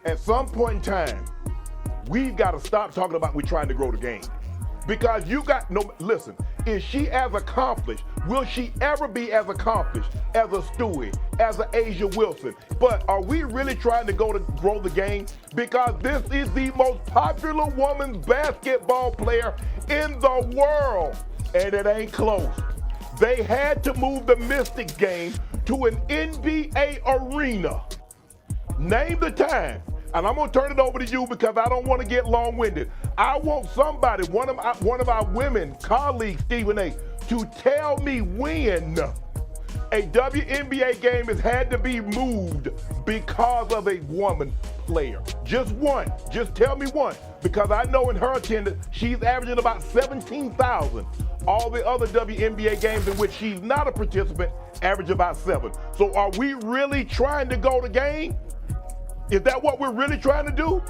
At some point in time, we've got to stop talking about we're trying to grow the game. Because you got no, listen, is she as accomplished? Will she ever be as accomplished as a Stewie, as an Asia Wilson? But are we really trying to grow the game? Because this is the most popular women's basketball player in the world, and it ain't close. They had to move the Mystics game to an NBA arena. Name the time. And I'm going to turn it over to you because I don't want to get long-winded. I want somebody, one of our women colleagues, Stephen A., to tell me when a WNBA game has had to be moved because of a woman player. Just one. Just tell me one. Because I know in her attendance, she's averaging about 17,000. All the other WNBA games in which she's not a participant average about 7. So are we really trying to go the game? Is that what we're really trying to do?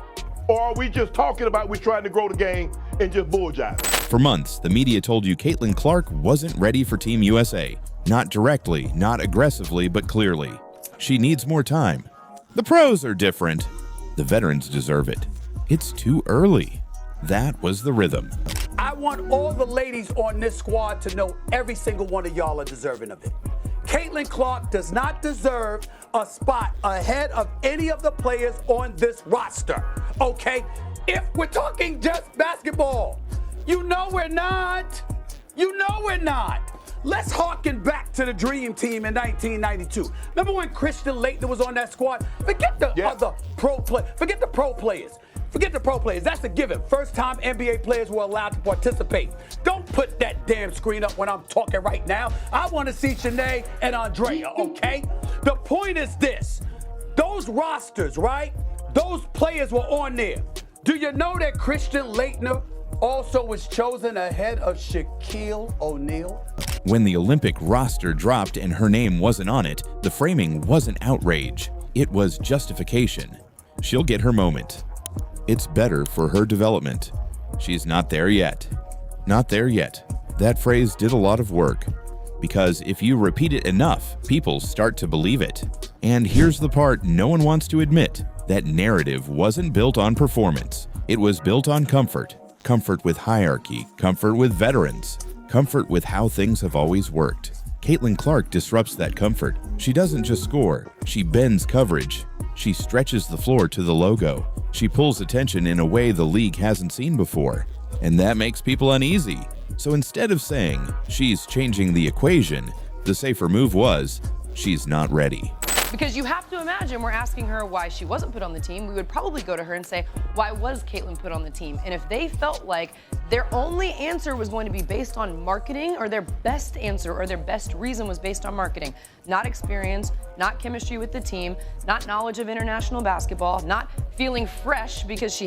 Or are we just talking about we're trying to grow the game and just bullshit? For months, the media told you Caitlin Clark wasn't ready for Team USA. Not directly, not aggressively, but clearly. She needs more time. The pros are different. The veterans deserve it. It's too early. That was the rhythm. I want all the ladies on this squad to know every single one of y'all are deserving of it. Caitlin Clark does not deserve a spot ahead of any of the players on this roster, okay? If we're talking just basketball, you know we're not. You know we're not. Let's harken back to the Dream Team in 1992. Remember when Christian Laettner was on that squad? Forget the other pro players. Forget the pro players. Forget the pro players. That's a given. First time NBA players were allowed to participate. Don't put that damn screen up when I'm talking right now. I want to see Shanae and Andrea, okay? The point is this. Those rosters, right? Those players were on there. Do you know that Christian Laettner also was chosen ahead of Shaquille O'Neal? When the Olympic roster dropped and her name wasn't on it, the framing wasn't outrage. It was justification. She'll get her moment. It's better for her development. She's not there yet. Not there yet. That phrase did a lot of work. Because if you repeat it enough, people start to believe it. And here's the part no one wants to admit. That narrative wasn't built on performance. It was built on comfort. Comfort with hierarchy. Comfort with veterans. Comfort with how things have always worked. Caitlin Clark disrupts that comfort. She doesn't just score. She bends coverage. She stretches the floor to the logo. She pulls attention in a way the league hasn't seen before. And that makes people uneasy. So instead of saying, she's changing the equation, the safer move was, she's not ready. Because you have to imagine we're asking her why she wasn't put on the team. We would probably go to her and say, why was Caitlin put on the team? And if they felt like their only answer was going to be based on marketing, or their best answer or their best reason was based on marketing, not experience, not chemistry with the team, not knowledge of international basketball, not feeling fresh, because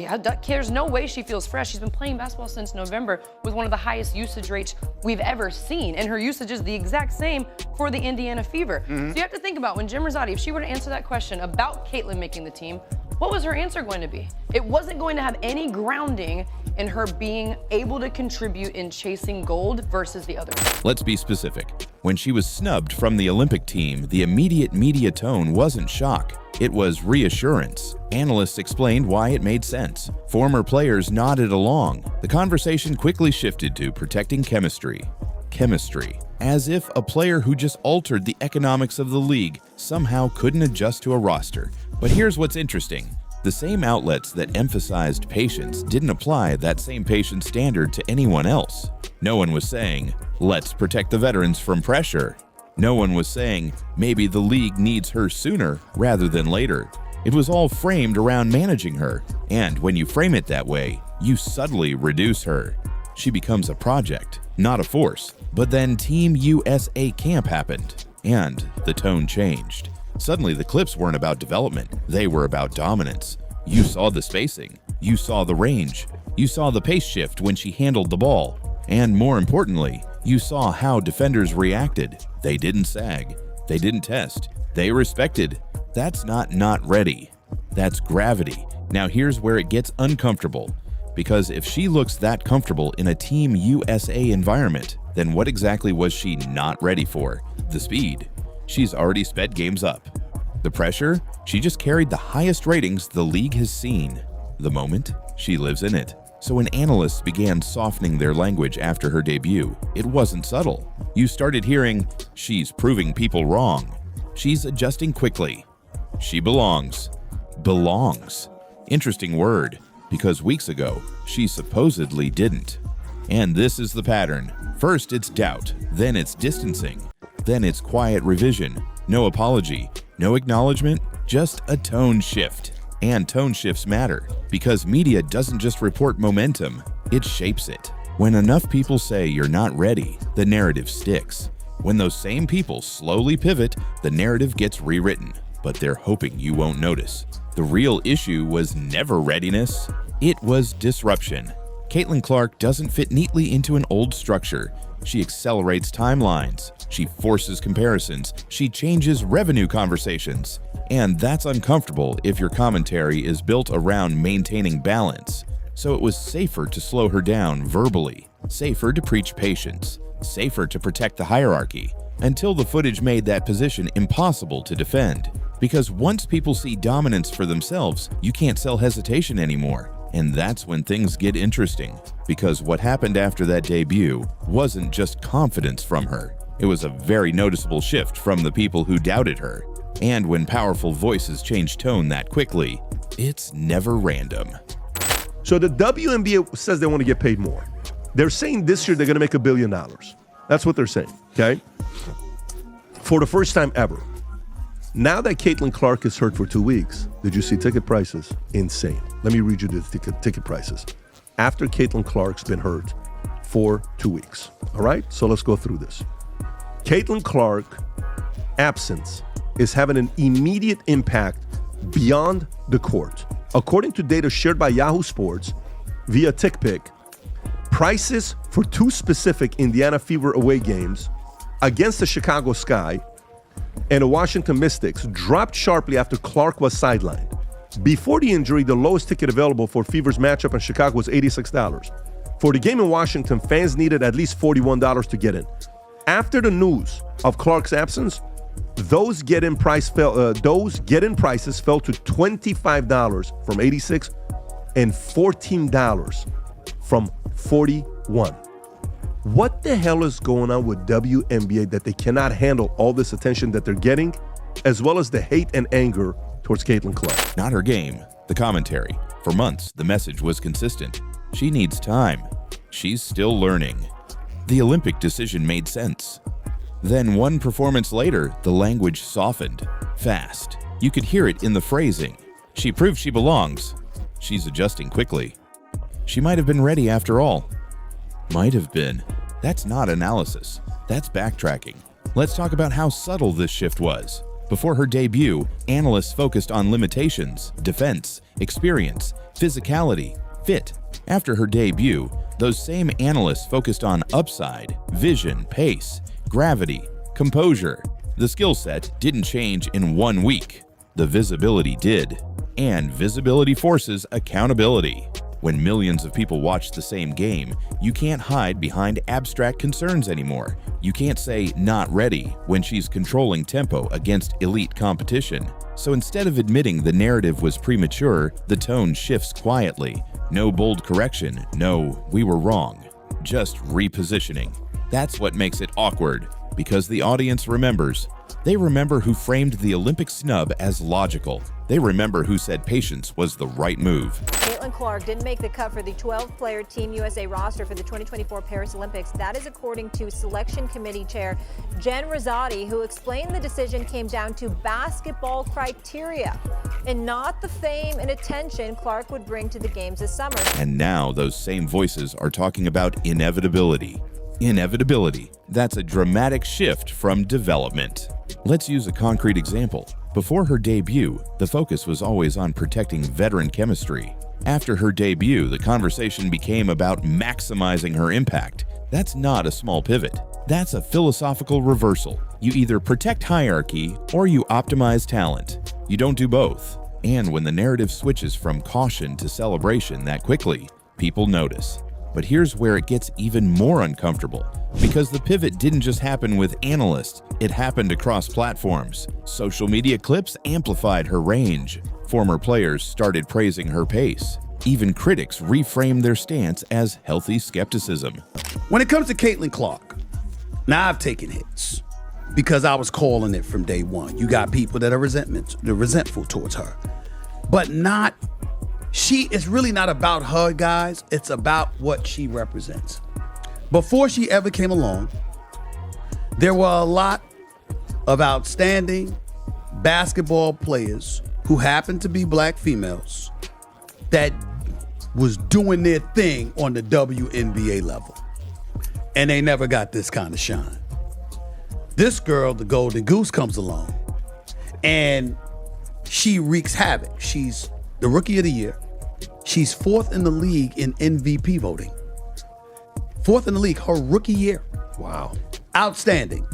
there's no way she feels fresh. She's been playing basketball since November with one of the highest usage rates we've ever seen. And her usage is the exact same for the Indiana Fever. So you have to think about when Jim Rosati, if she were to answer that question about Caitlin making the team, what was her answer going to be? It wasn't going to have any grounding in her being able to contribute in chasing gold versus the others. Let's be specific. When she was snubbed from the Olympic team, the immediate media tone wasn't shock. It was reassurance. Analysts explained why it made sense. Former players nodded along. The conversation quickly shifted to protecting chemistry. Chemistry. As if a player who just altered the economics of the league somehow couldn't adjust to a roster. But here's what's interesting. The same outlets that emphasized patience didn't apply that same patience standard to anyone else. No one was saying, let's protect the veterans from pressure. No one was saying, maybe the league needs her sooner rather than later. It was all framed around managing her. And when you frame it that way, you subtly reduce her. She becomes a project, not a force. But then Team USA camp happened, and the tone changed. Suddenly, the clips weren't about development. They were about dominance. You saw the spacing. You saw the range. You saw the pace shift when she handled the ball. And more importantly, you saw how defenders reacted. They didn't sag. They didn't test. They respected. That's not ready. That's gravity. Now here's where it gets uncomfortable. Because if she looks that comfortable in a Team USA environment, then what exactly was she not ready for? The speed. She's already sped games up. The pressure? She just carried the highest ratings the league has seen. The moment? She lives in it. So when analysts began softening their language after her debut, it wasn't subtle. You started hearing, "She's proving people wrong. She's adjusting quickly. She belongs." Belongs. Interesting word, because weeks ago, she supposedly didn't. And this is the pattern. First it's doubt, then it's distancing, then it's quiet revision. No apology, no acknowledgement, just a tone shift. And tone shifts matter, because media doesn't just report momentum, it shapes it. When enough people say you're not ready, the narrative sticks. When those same people slowly pivot, the narrative gets rewritten, but they're hoping you won't notice. The real issue was never readiness, it was disruption. Caitlin Clark doesn't fit neatly into an old structure. She accelerates timelines, she forces comparisons, she changes revenue conversations. And that's uncomfortable if your commentary is built around maintaining balance. So it was safer to slow her down verbally, safer to preach patience, safer to protect the hierarchy, until the footage made that position impossible to defend. Because once people see dominance for themselves, you can't sell hesitation anymore. And that's when things get interesting, because what happened after that debut wasn't just confidence from her. It was a very noticeable shift from the people who doubted her. And when powerful voices change tone that quickly, it's never random. So the WNBA says they want to get paid more. They're saying this year they're going to make $1 billion. That's what they're saying, okay? For the first time ever. Now that Caitlin Clark is hurt for 2 weeks, did you see ticket prices? Insane. Let me read you the ticket prices. After Caitlin Clark's been hurt for 2 weeks, all right? So let's go through this. Caitlin Clark absence is having an immediate impact beyond the court. According to data shared by Yahoo Sports via TickPick, prices for 2 specific Indiana Fever away games against the Chicago Sky and the Washington Mystics dropped sharply after Clark was sidelined. Before the injury, the lowest ticket available for Fever's matchup in Chicago was $86. For the game in Washington, fans needed at least $41 to get in. After the news of Clark's absence, those get-in prices fell to $25 from $86 and $14 from $41. What the hell is going on with WNBA that they cannot handle all this attention that they're getting, as well as the hate and anger towards Caitlin Clark? Not her game, the commentary. For months, the message was consistent. She needs time. She's still learning. The Olympic decision made sense. Then one performance later, the language softened. Fast. You could hear it in the phrasing. She proved she belongs. She's adjusting quickly. She might have been ready after all. Might have been. That's not analysis. That's backtracking. Let's talk about how subtle this shift was. Before her debut, analysts focused on limitations, defense, experience, physicality, fit. After her debut, those same analysts focused on upside, vision, pace, gravity, composure. The skill set didn't change in 1 week. The visibility did. And visibility forces accountability. When millions of people watch the same game, you can't hide behind abstract concerns anymore. You can't say "not ready" when she's controlling tempo against elite competition. So instead of admitting the narrative was premature, the tone shifts quietly. No bold correction, no "we were wrong." Just repositioning. That's what makes it awkward, because the audience remembers. They remember who framed the Olympic snub as logical. They remember who said patience was the right move. Caitlin Clark didn't make the cut for the 12-player Team USA roster for the 2024 Paris Olympics. That is according to Selection Committee Chair Jen Rosati, who explained the decision came down to basketball criteria and not the fame and attention Clark would bring to the games this summer. And now those same voices are talking about inevitability. Inevitability. That's a dramatic shift from development. Let's use a concrete example. Before her debut, the focus was always on protecting veteran chemistry. After her debut, the conversation became about maximizing her impact. That's not a small pivot. That's a philosophical reversal. You either protect hierarchy or you optimize talent. You don't do both. And when the narrative switches from caution to celebration that quickly, people notice. But here's where it gets even more uncomfortable. Because the pivot didn't just happen with analysts, it happened across platforms. Social media clips amplified her range. Former players started praising her pace. Even critics reframed their stance as healthy skepticism. When it comes to Caitlin Clark, now I've taken hits because I was calling it from day one. You got people that are resentful towards her. But it's really not about her, guys. It's about what she represents. Before she ever came along, there were a lot of outstanding basketball players who happened to be black females that was doing their thing on the WNBA level. And they never got this kind of shine. This girl, the Golden Goose, comes along and she wreaks havoc. She's the Rookie of the Year. She's 4th in the league in MVP voting. 4th in the league, her rookie year. Wow. Outstanding.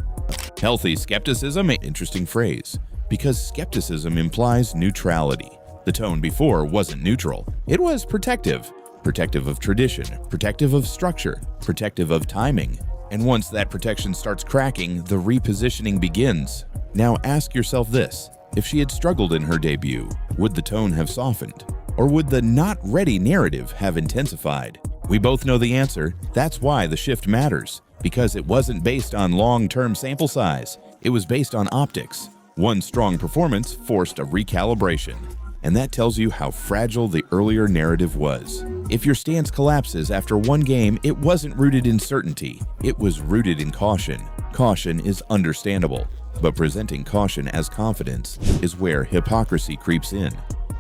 Healthy skepticism, an interesting phrase, because skepticism implies neutrality. The tone before wasn't neutral. It was protective. Protective of tradition, protective of structure, protective of timing. And once that protection starts cracking, the repositioning begins. Now ask yourself this. If she had struggled in her debut, would the tone have softened? Or would the not ready narrative have intensified? We both know the answer. That's why the shift matters. Because it wasn't based on long-term sample size. It was based on optics. One strong performance forced a recalibration. And that tells you how fragile the earlier narrative was. If your stance collapses after one game, it wasn't rooted in certainty. It was rooted in caution. Caution is understandable. But presenting caution as confidence is where hypocrisy creeps in.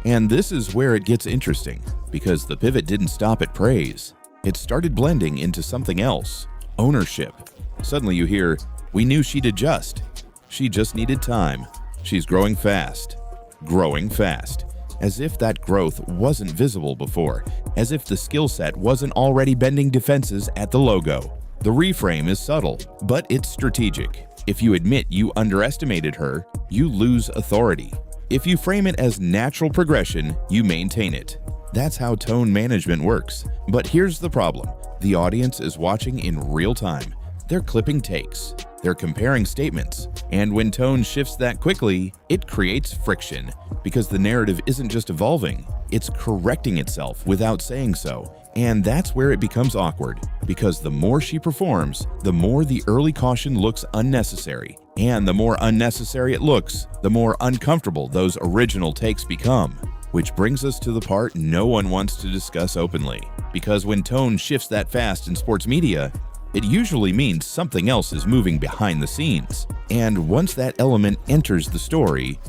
And this is where it gets interesting, because the pivot didn't stop at praise. It started blending into something else. Ownership. Suddenly you hear, "We knew she'd adjust. She just needed time. She's growing fast." Growing fast. As if that growth wasn't visible before. As if the skill set wasn't already bending defenses at the logo. The reframe is subtle, but it's strategic. If you admit you underestimated her, you lose authority. If you frame it as natural progression, you maintain it. That's how tone management works. But here's the problem. The audience is watching in real time. They're clipping takes. They're comparing statements. And when tone shifts that quickly, it creates friction. Because the narrative isn't just evolving, it's correcting itself without saying so. And that's where it becomes awkward. Because the more she performs, the more the early caution looks unnecessary. And the more unnecessary it looks, the more uncomfortable those original takes become. Which brings us to the part no one wants to discuss openly. Because when tone shifts that fast in sports media, it usually means something else is moving behind the scenes. And once that element enters the story,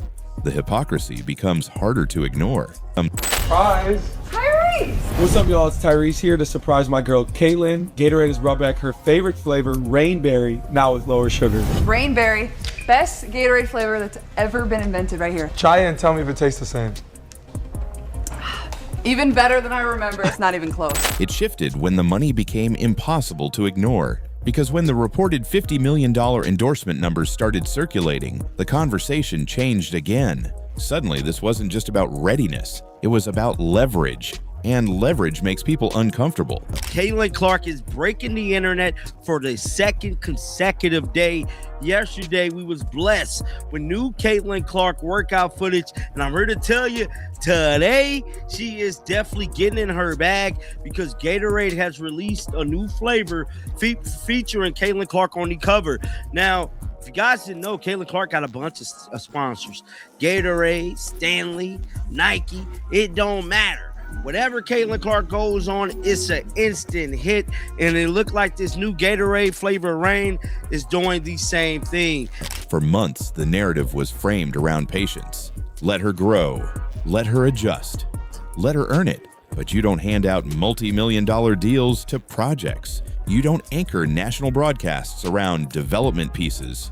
the hypocrisy becomes harder to ignore. Surprise! Tyrese! What's up, y'all? It's Tyrese here to surprise my girl, Caitlin. Gatorade has brought back her favorite flavor, Rainberry, now with lower sugar. Rainberry, best Gatorade flavor that's ever been invented right here. Try it and tell me if it tastes the same. Even better than I remember. It's not even close. It shifted when the money became impossible to ignore. Because when the reported $50 million endorsement numbers started circulating, the conversation changed again. Suddenly, this wasn't just about readiness, it was about leverage. And leverage makes people uncomfortable. Caitlin Clark is breaking the internet for the second consecutive day. Yesterday, we was blessed with new Caitlin Clark workout footage. And I'm here to tell you, today, she is definitely getting in her bag because Gatorade has released a new flavor featuring Caitlin Clark on the cover. Now, if you guys didn't know, Caitlin Clark got a bunch of sponsors. Gatorade, Stanley, Nike, it don't matter. Whatever Caitlin Clark goes on, it's an instant hit, and it looked like this new Gatorade flavor Rain is doing the same thing. For months, the narrative was framed around patience. Let her grow. Let her adjust. Let her earn it. But you don't hand out multi-million-dollar deals to projects. You don't anchor national broadcasts around development pieces.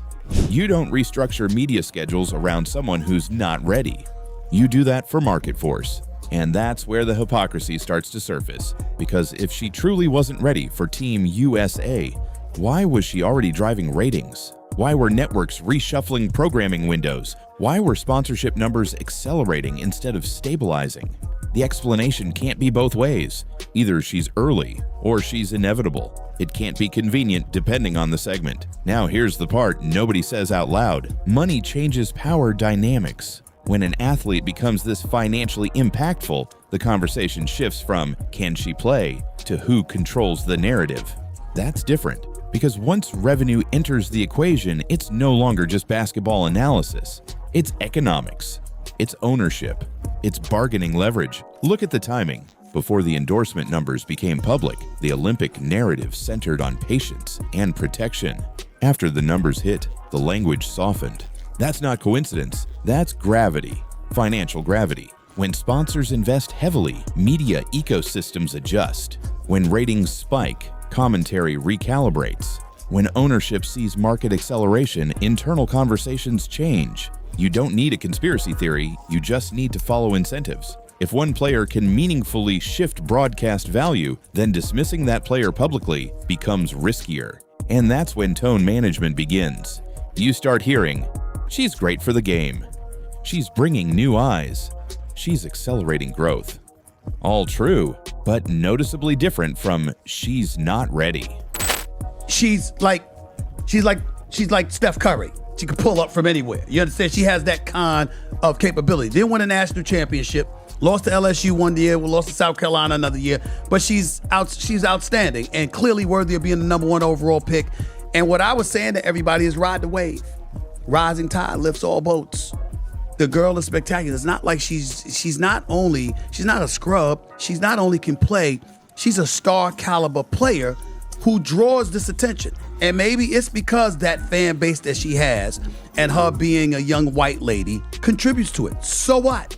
You don't restructure media schedules around someone who's not ready. You do that for market force. And that's where the hypocrisy starts to surface. Because if she truly wasn't ready for Team USA, why was she already driving ratings? Why were networks reshuffling programming windows? Why were sponsorship numbers accelerating instead of stabilizing? The explanation can't be both ways. Either she's early or she's inevitable. It can't be convenient depending on the segment. Now here's the part nobody says out loud. Money changes power dynamics. When an athlete becomes this financially impactful, the conversation shifts from can she play to who controls the narrative. That's different because once revenue enters the equation, it's no longer just basketball analysis. It's economics. It's ownership. It's bargaining leverage. Look at the timing. Before the endorsement numbers became public, the Olympic narrative centered on patience and protection. After the numbers hit, the language softened. That's not coincidence. That's gravity. Financial gravity. When sponsors invest heavily, media ecosystems adjust. When ratings spike, commentary recalibrates. When ownership sees market acceleration, internal conversations change. You don't need a conspiracy theory, you just need to follow incentives. If one player can meaningfully shift broadcast value, then dismissing that player publicly becomes riskier. And that's when tone management begins. You start hearing, she's great for the game. She's bringing new eyes. She's accelerating growth. All true, but noticeably different from she's not ready. She's like Steph Curry. She can pull up from anywhere. You understand? She has that kind of capability. Didn't win a national championship. Lost to LSU one year. We lost to South Carolina another year. But she's outstanding and clearly worthy of being the number 1 overall pick. And what I was saying to everybody is ride the wave. Rising tide lifts all boats. The girl is spectacular. It's not like she's not a scrub. She's not only can play, she's a star caliber player who draws this attention. And maybe it's because that fan base that she has and her being a young white lady contributes to it. So what?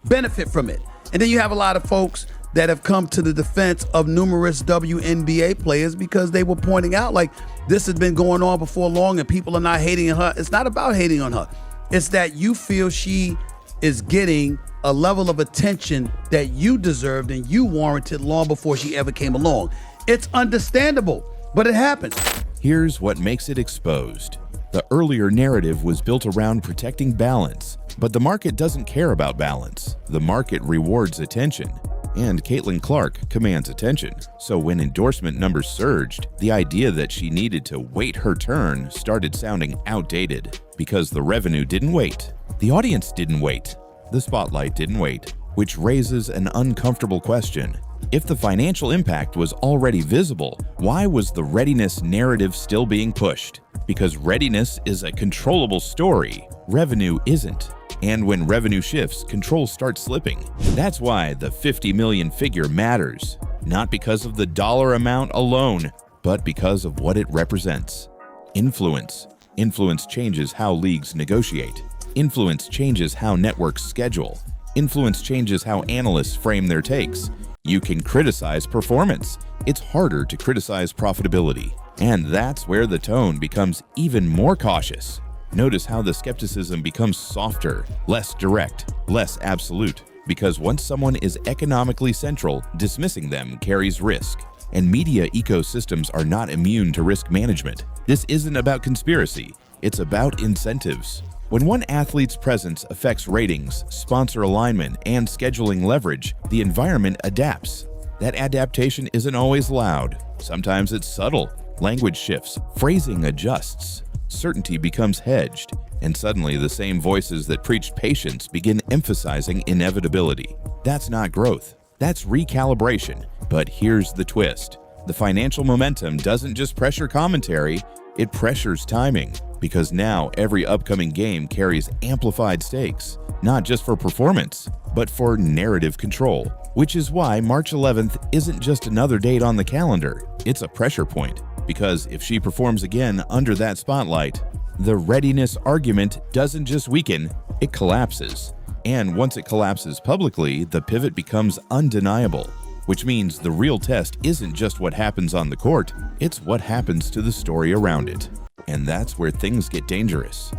Benefit from it. And then you have a lot of folks that have come to the defense of numerous WNBA players because they were pointing out like this has been going on before long and people are not hating on her. It's not about hating on her. It's that you feel she is getting a level of attention that you deserved and you warranted long before she ever came along. It's understandable, but it happens. Here's what makes it exposed. The earlier narrative was built around protecting balance, but the market doesn't care about balance. The market rewards attention, and Caitlin Clark commands attention. So when endorsement numbers surged, the idea that she needed to wait her turn started sounding outdated because the revenue didn't wait. The audience didn't wait. The spotlight didn't wait, which raises an uncomfortable question. If the financial impact was already visible, why was the readiness narrative still being pushed? Because readiness is a controllable story, revenue isn't. And when revenue shifts, control starts slipping. That's why the 50 million figure matters, not because of the dollar amount alone, but because of what it represents. Influence. Influence changes how leagues negotiate. Influence changes how networks schedule. Influence changes how analysts frame their takes. You can criticize performance. It's harder to criticize profitability. And that's where the tone becomes even more cautious. Notice how the skepticism becomes softer, less direct, less absolute. Because once someone is economically central, dismissing them carries risk. And media ecosystems are not immune to risk management. This isn't about conspiracy, it's about incentives. When one athlete's presence affects ratings, sponsor alignment, and scheduling leverage, the environment adapts. That adaptation isn't always loud. Sometimes it's subtle. Language shifts, phrasing adjusts, certainty becomes hedged, and suddenly the same voices that preached patience begin emphasizing inevitability. That's not growth, that's recalibration. But here's the twist. The financial momentum doesn't just pressure commentary, it pressures timing. Because now every upcoming game carries amplified stakes, not just for performance, but for narrative control. Which is why March 11th isn't just another date on the calendar, it's a pressure point. Because if she performs again under that spotlight, the readiness argument doesn't just weaken, it collapses. And once it collapses publicly, the pivot becomes undeniable. Which means the real test isn't just what happens on the court, it's what happens to the story around it. And that's where things get dangerous.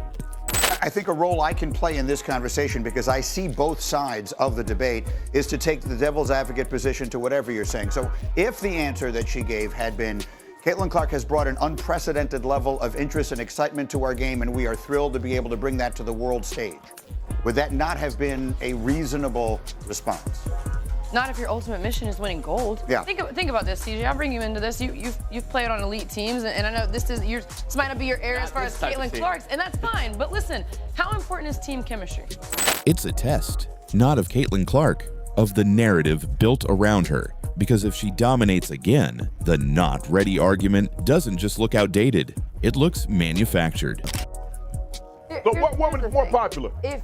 I think a role I can play in this conversation, because I see both sides of the debate, is to take the devil's advocate position to whatever you're saying. So if the answer that she gave had been, Caitlin Clark has brought an unprecedented level of interest and excitement to our game, and we are thrilled to be able to bring that to the world stage, would that not have been a reasonable response? Not if your ultimate mission is winning gold. Yeah. Think about this, CJ. I'll bring you into this. You've played on elite teams, and I know this might not be your area as far as Caitlin Clark's, and that's fine. But listen, how important is team chemistry? It's a test, not of Caitlin Clark, of the narrative built around her. Because if she dominates again, the not ready argument doesn't just look outdated, it looks manufactured. So what woman is more popular? If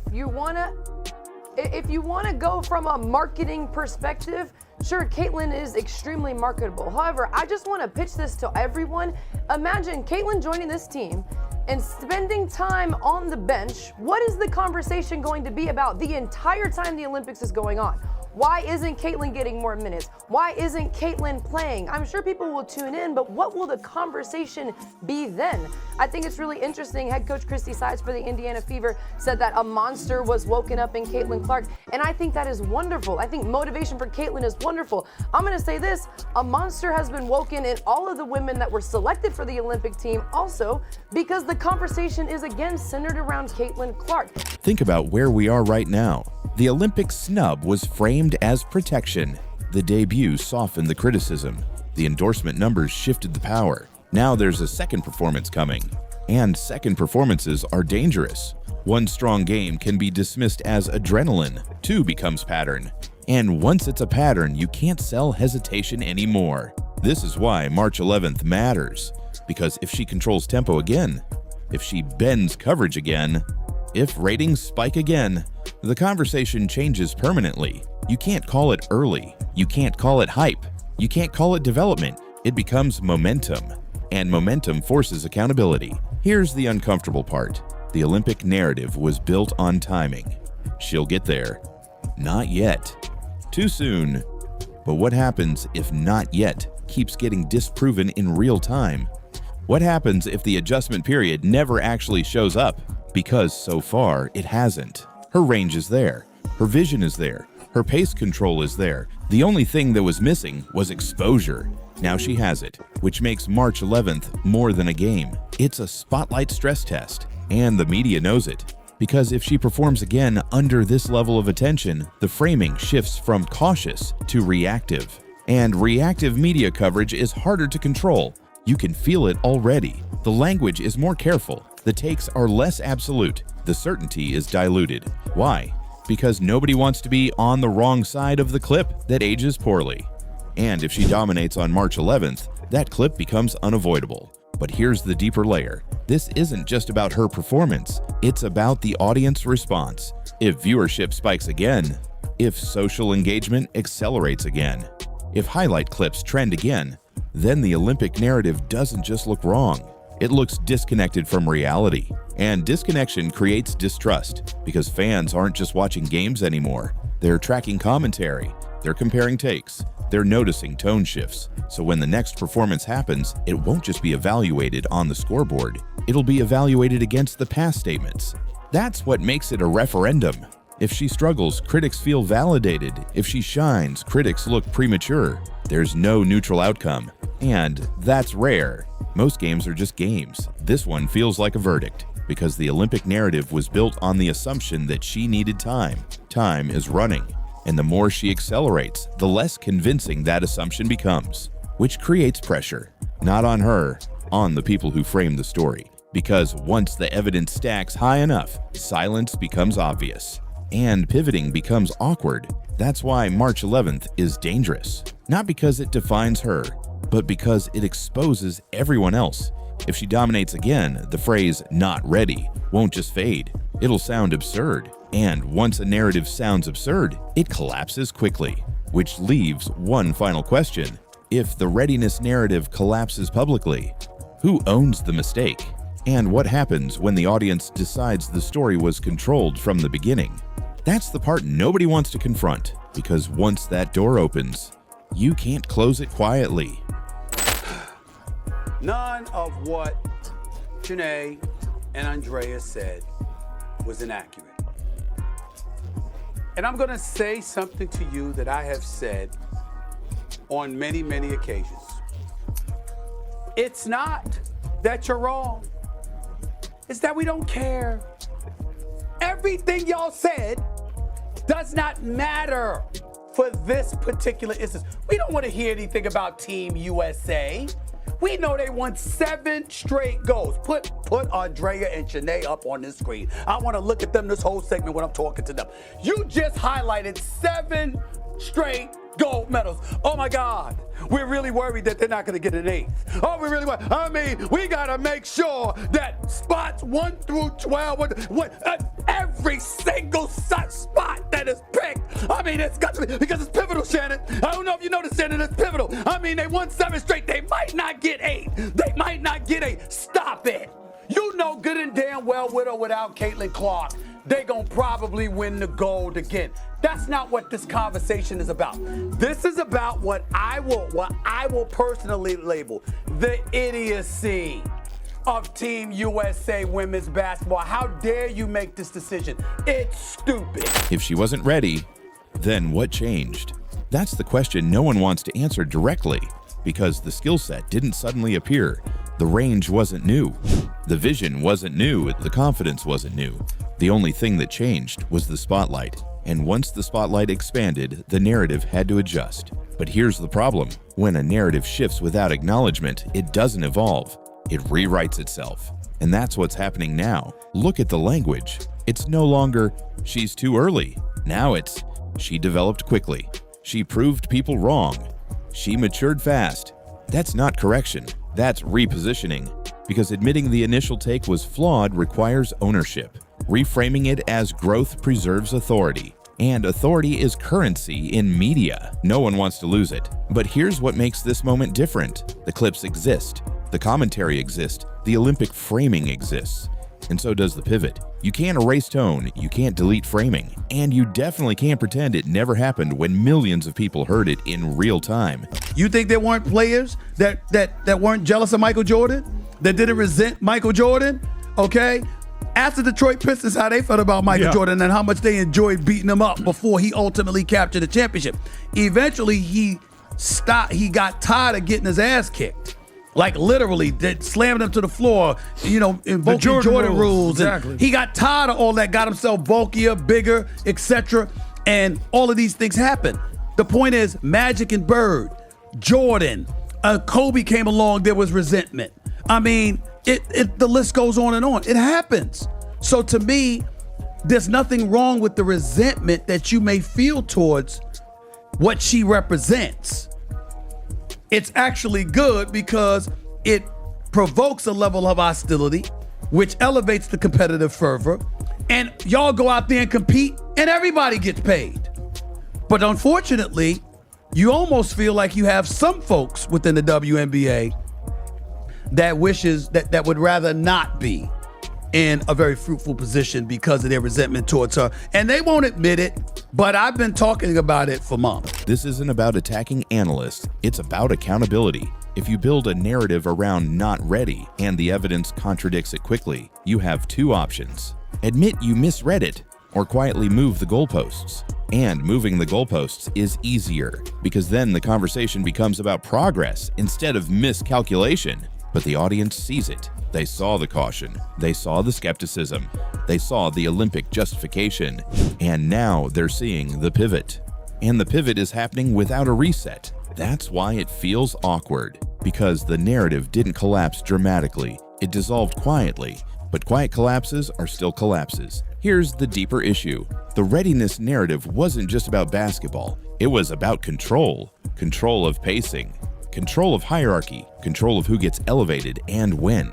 you wanna go from a marketing perspective, sure, Caitlin is extremely marketable. However, I just want to pitch this to everyone. Imagine Caitlin joining this team and spending time on the bench. What is the conversation going to be about the entire time the Olympics is going on? Why isn't Caitlin getting more minutes? Why isn't Caitlin playing? I'm sure people will tune in, but what will the conversation be then? I think it's really interesting. Head coach Christy Sides for the Indiana Fever said that a monster was woken up in Caitlin Clark, and I think that is wonderful. I think motivation for Caitlin is wonderful. I'm gonna say this, a monster has been woken in all of the women that were selected for the Olympic team also, because the conversation is again centered around Caitlin Clark. Think about where we are right now. The Olympic snub was framed as protection. The debut softened the criticism. The endorsement numbers shifted the power. Now there's a second performance coming. And second performances are dangerous. One strong game can be dismissed as adrenaline. Two becomes pattern. And once it's a pattern, you can't sell hesitation anymore. This is why March 11th matters. Because if she controls tempo again, if she bends coverage again, if ratings spike again, the conversation changes permanently. You can't call it early. You can't call it hype. You can't call it development. It becomes momentum. And momentum forces accountability. Here's the uncomfortable part. The Olympic narrative was built on timing. She'll get there. Not yet. Too soon. But what happens if not yet keeps getting disproven in real time? What happens if the adjustment period never actually shows up? Because so far, it hasn't. Her range is there. Her vision is there. Her pace control is there. The only thing that was missing was exposure. Now she has it, which makes March 11th more than a game. It's a spotlight stress test, and the media knows it. Because if she performs again under this level of attention, the framing shifts from cautious to reactive. And reactive media coverage is harder to control. You can feel it already. The language is more careful. The takes are less absolute. The certainty is diluted. Why? Because nobody wants to be on the wrong side of the clip that ages poorly. And if she dominates on March 11th, that clip becomes unavoidable. But here's the deeper layer. This isn't just about her performance. It's about the audience response. If viewership spikes again, if social engagement accelerates again, if highlight clips trend again, then the Olympic narrative doesn't just look wrong. It looks disconnected from reality. And disconnection creates distrust because fans aren't just watching games anymore. They're tracking commentary. They're comparing takes. They're noticing tone shifts. So when the next performance happens, it won't just be evaluated on the scoreboard. It'll be evaluated against the past statements. That's what makes it a referendum. If she struggles, critics feel validated. If she shines, critics look premature. There's no neutral outcome. And that's rare. Most games are just games. This one feels like a verdict because the Olympic narrative was built on the assumption that she needed time. Time is running. And the more she accelerates, the less convincing that assumption becomes, which creates pressure, not on her, on the people who frame the story. Because once the evidence stacks high enough, silence becomes obvious. And pivoting becomes awkward. That's why March 11th is dangerous. Not because it defines her, but because it exposes everyone else. If she dominates again, the phrase "not ready" won't just fade. It'll sound absurd. And once a narrative sounds absurd, it collapses quickly. Which leaves one final question. If the readiness narrative collapses publicly, who owns the mistake? And what happens when the audience decides the story was controlled from the beginning? That's the part nobody wants to confront, because once that door opens, you can't close it quietly. None of what Janae and Andrea said was inaccurate. And I'm going to say something to you that I have said on many, many occasions. It's not that you're wrong. It's that we don't care. Everything y'all said does not matter. for this particular instance. We don't want to hear anything about Team USA. We know they won 7 straight goals. Put Andrea and Janae up on this screen. I want to look at them this whole segment when I'm talking to them. You just highlighted 7 straight gold medals. Oh my God. We're really worried that they're not going to get an 8th. Oh, we really want. I mean, we got to make sure that spots 1 through 12, every single spot that is picked. I mean, it's got to be, because it's pivotal, Shannon. I don't know if you noticed, Shannon, it's pivotal. I mean, they won 7 straight. They might not get 8. They might not get 8. Stop it. You know good and damn well, with or without Caitlin Clark, they gonna probably win the gold again. That's not what this conversation is about. This is about what I will personally label the idiocy of Team USA women's basketball. How dare you make this decision? It's stupid. If she wasn't ready, then what changed? That's the question no one wants to answer directly, because the skill set didn't suddenly appear. The range wasn't new. The vision wasn't new. The confidence wasn't new. The only thing that changed was the spotlight. And once the spotlight expanded, the narrative had to adjust. But here's the problem. When a narrative shifts without acknowledgement, it doesn't evolve. It rewrites itself. And that's what's happening now. Look at the language. It's no longer, she's too early. Now it's, she developed quickly. She proved people wrong. She matured fast. That's not correction. That's repositioning. Because admitting the initial take was flawed requires ownership. Reframing it as growth preserves authority. And authority is currency in media. No one wants to lose it. But here's what makes this moment different. The clips exist. The commentary exists. The Olympic framing exists. And so does the pivot. You can't erase tone, you can't delete framing, and you definitely can't pretend it never happened when millions of people heard it in real time. You think there weren't players that weren't jealous of Michael Jordan? That didn't resent Michael Jordan? Okay? Ask the Detroit Pistons how they felt about Michael Jordan and how much they enjoyed beating him up before he ultimately captured the championship. Eventually, he got tired of getting his ass kicked. Like literally, they slammed him to the floor, invoking Jordan rules. Exactly. And he got tired of all that, got himself bulkier, bigger, etc. And all of these things happen. The point is, Magic and Bird, Jordan, Kobe came along, there was resentment. I mean, the list goes on and on. It happens. So to me, there's nothing wrong with the resentment that you may feel towards what she represents. It's actually good because it provokes a level of hostility, which elevates the competitive fervor, and y'all go out there and compete, and everybody gets paid. But unfortunately, you almost feel like you have some folks within the WNBA that wishes that would rather not be in a very fruitful position because of their resentment towards her. And they won't admit it, but I've been talking about it for months. This isn't about attacking analysts, it's about accountability. If you build a narrative around not ready and the evidence contradicts it quickly, you have 2 options. Admit you misread it, or quietly move the goalposts. And moving the goalposts is easier, because then the conversation becomes about progress instead of miscalculation. But the audience sees it. They saw the caution. They saw the skepticism. They saw the Olympic justification. And now they're seeing the pivot. And the pivot is happening without a reset. That's why it feels awkward. Because the narrative didn't collapse dramatically. It dissolved quietly. But quiet collapses are still collapses. Here's the deeper issue. The readiness narrative wasn't just about basketball. It was about control. Control of pacing. Control of hierarchy. Control of who gets elevated and when.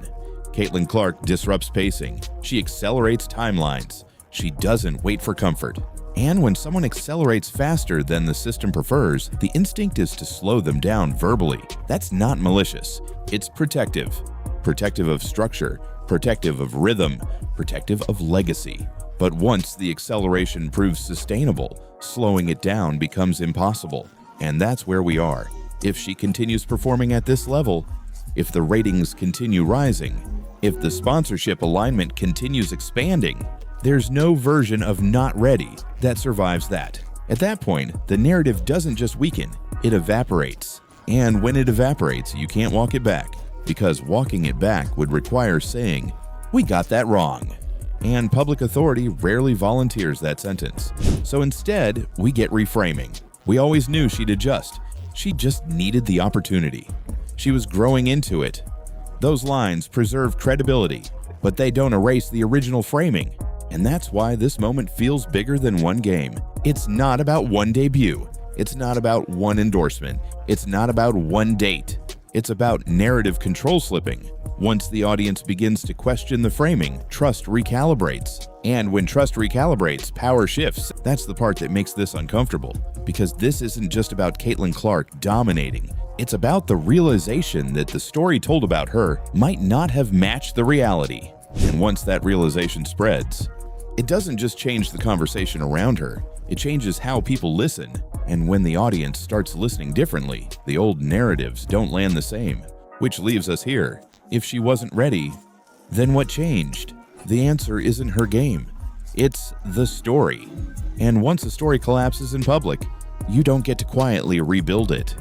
Caitlin Clark disrupts pacing. She accelerates timelines. She doesn't wait for comfort. And when someone accelerates faster than the system prefers, the instinct is to slow them down verbally. That's not malicious. It's protective. Protective of structure, protective of rhythm, protective of legacy. But once the acceleration proves sustainable, slowing it down becomes impossible. And that's where we are. If she continues performing at this level, if the ratings continue rising, if the sponsorship alignment continues expanding, there's no version of not ready that survives that. At that point, the narrative doesn't just weaken, it evaporates. And when it evaporates, you can't walk it back, because walking it back would require saying, "We got that wrong." And public authority rarely volunteers that sentence. So instead, we get reframing. We always knew she'd adjust. She just needed the opportunity. She was growing into it. Those lines preserve credibility, but they don't erase the original framing. And that's why this moment feels bigger than one game. It's not about one debut. It's not about one endorsement. It's not about one date. It's about narrative control slipping. Once the audience begins to question the framing, trust recalibrates. And when trust recalibrates, power shifts. That's the part that makes this uncomfortable. Because this isn't just about Caitlin Clark dominating. It's about the realization that the story told about her might not have matched the reality. And once that realization spreads, it doesn't just change the conversation around her, it changes how people listen. And when the audience starts listening differently, the old narratives don't land the same. Which leaves us here. If she wasn't ready, then what changed? The answer isn't her game. It's the story. And once a story collapses in public, you don't get to quietly rebuild it.